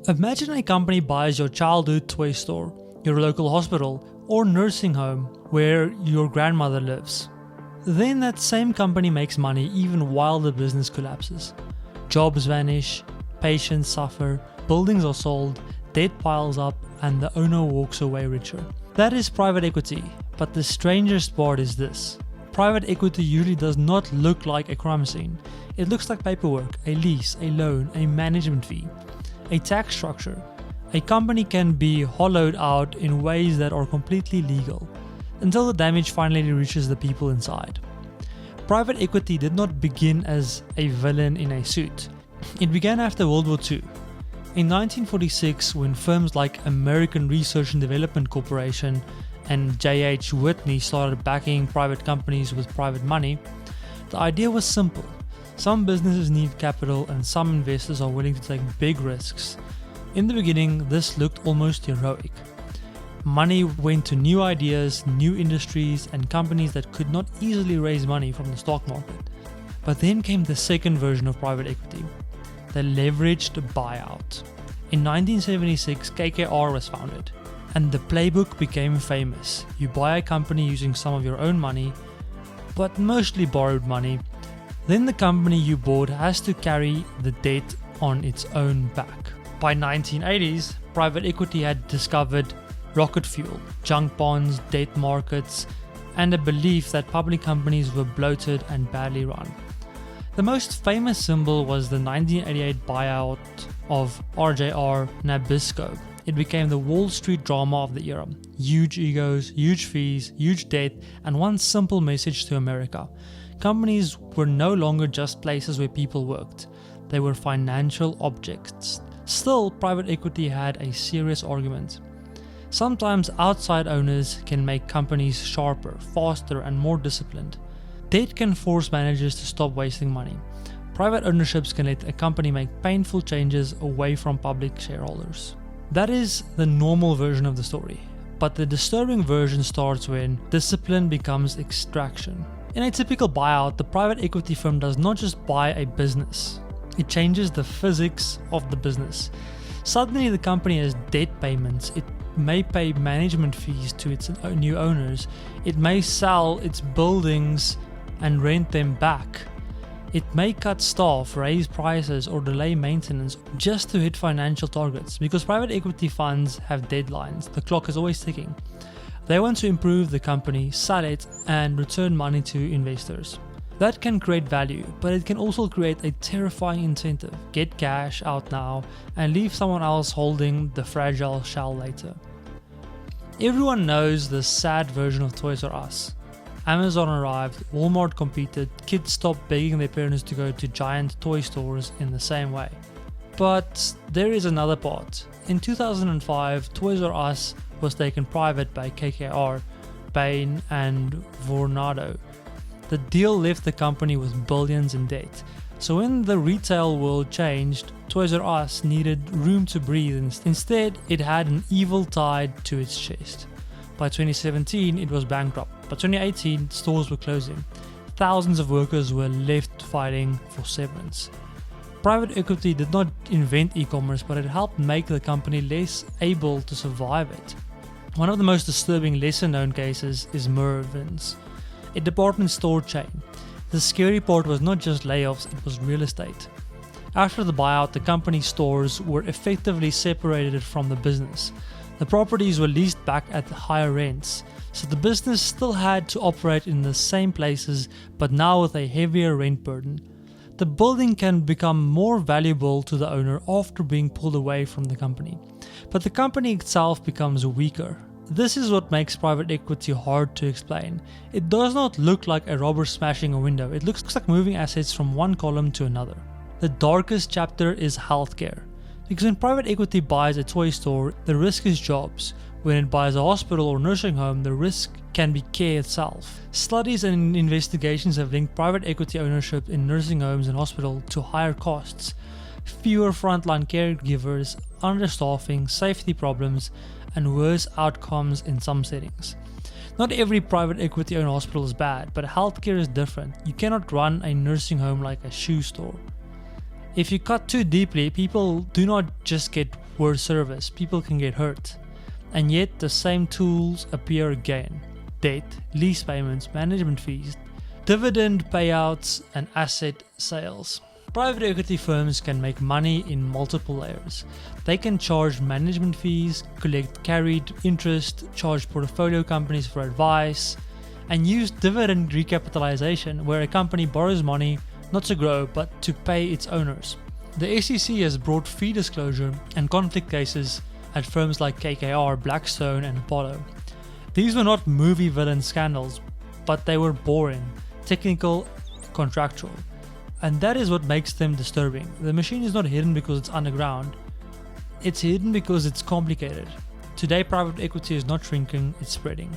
Imagine a company buys your childhood toy store, your local hospital, or nursing home where your grandmother lives. Then that same company makes money even while the business collapses. Jobs vanish, patients suffer, buildings are sold, debt piles up, and the owner walks away richer. That is private equity, but the strangest part is this. Private equity usually does not look like a crime scene. It looks like paperwork, a lease, a loan, a management fee, a tax structure. A company can be hollowed out in ways that are completely legal, until the damage finally reaches the people inside. Private equity did not begin as a villain in a suit. It began after World War II. In 1946, when firms like American Research and Development Corporation and J.H. Whitney started backing private companies with private money, the idea was simple. Some businesses need capital and some investors are willing to take big risks. In the beginning, this looked almost heroic. Money went to new ideas, new industries, and companies that could not easily raise money from the stock market. But then came the second version of private equity, the leveraged buyout. In 1976, KKR was founded, and the playbook became famous. You buy a company using some of your own money, but mostly borrowed money. Then the company you bought has to carry the debt on its own back. By 1980s, private equity had discovered rocket fuel, junk bonds, debt markets, and a belief that public companies were bloated and badly run. The most famous symbol was the 1988 buyout of RJR Nabisco. It became the Wall Street drama of the era. Huge egos, huge fees, huge debt, and one simple message to America. Companies were no longer just places where people worked. They were financial objects. Still, private equity had a serious argument. Sometimes outside owners can make companies sharper, faster, and more disciplined. Debt can force managers to stop wasting money. Private ownerships can let a company make painful changes away from public shareholders. That is the normal version of the story. But the disturbing version starts when discipline becomes extraction. In a typical buyout, the private equity firm does not just buy a business. It changes the physics of the business. Suddenly the company has debt payments. It may pay management fees to its new owners. It may sell its buildings and rent them back. It may cut staff, raise prices, or delay maintenance just to hit financial targets. Because private equity funds have deadlines, the clock is always ticking. They want to improve the company, sell it, and return money to investors. That can create value, but it can also create a terrifying incentive. Get cash out now and leave someone else holding the fragile shell later. Everyone knows the sad version of Toys R Us. Amazon arrived, Walmart competed, kids stopped begging their parents to go to giant toy stores in the same way. But there is another part. In 2005, Toys R Us was taken private by KKR, Bain and Vornado. The deal left the company with billions in debt. So when the retail world changed, Toys R Us needed room to breathe. Instead, it had an evil tied to its chest. By 2017, it was bankrupt. By 2018, stores were closing. Thousands of workers were left fighting for severance. Private equity did not invent e-commerce, but it helped make the company less able to survive it. One of the most disturbing lesser-known cases is Mervyn's, a department store chain. The scary part was not just layoffs, it was real estate. After the buyout, the company's stores were effectively separated from the business. The properties were leased back at higher rents, so the business still had to operate in the same places, but now with a heavier rent burden. The building can become more valuable to the owner after being pulled away from the company, but the company itself becomes weaker. This is what makes private equity hard to explain. It does not look like a robber smashing a window, it looks like moving assets from one column to another. The darkest chapter is healthcare. Because when private equity buys a toy store, the risk is jobs. When it buys a hospital or nursing home, the risk can be care itself. Studies and investigations have linked private equity ownership in nursing homes and hospitals to higher costs, fewer frontline caregivers, understaffing, safety problems, and worse outcomes in some settings. Not every private equity owned hospital is bad, but healthcare is different. You cannot run a nursing home like a shoe store. If you cut too deeply, people do not just get worse service, people can get hurt. And yet the same tools appear again: debt, lease payments, management fees, dividend payouts, and asset sales. Private equity firms can make money in multiple layers. They can charge management fees, collect carried interest, charge portfolio companies for advice, and use dividend recapitalization, where a company borrows money not to grow but to pay its owners. The SEC has brought fee disclosure and conflict cases at firms like KKR, Blackstone, and Apollo. These were not movie villain scandals, but they were boring, technical, contractual. And that is what makes them disturbing. The machine is not hidden because it's underground. It's hidden because it's complicated. Today, private equity is not shrinking, it's spreading.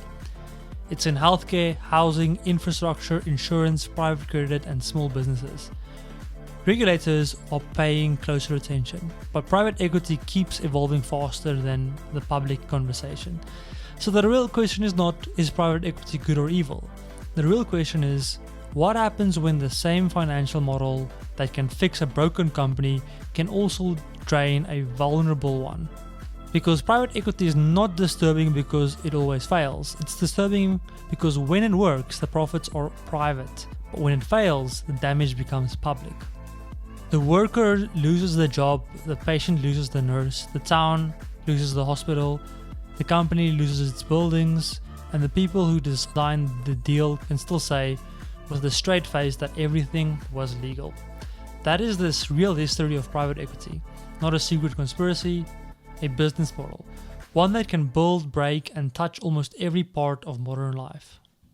It's in healthcare, housing, infrastructure, insurance, private credit, and small businesses. Regulators are paying closer attention, but private equity keeps evolving faster than the public conversation. So the real question is not, is private equity good or evil? The real question is, what happens when the same financial model that can fix a broken company can also drain a vulnerable one? Because private equity is not disturbing because it always fails. It's disturbing because when it works, the profits are private. But when it fails, the damage becomes public. The worker loses the job, the patient loses the nurse, the town loses the hospital, the company loses its buildings, and the people who designed the deal can still say with a straight face that everything was legal. That is this real history of private equity, not a secret conspiracy, a business model, one that can build, break, and touch almost every part of modern life.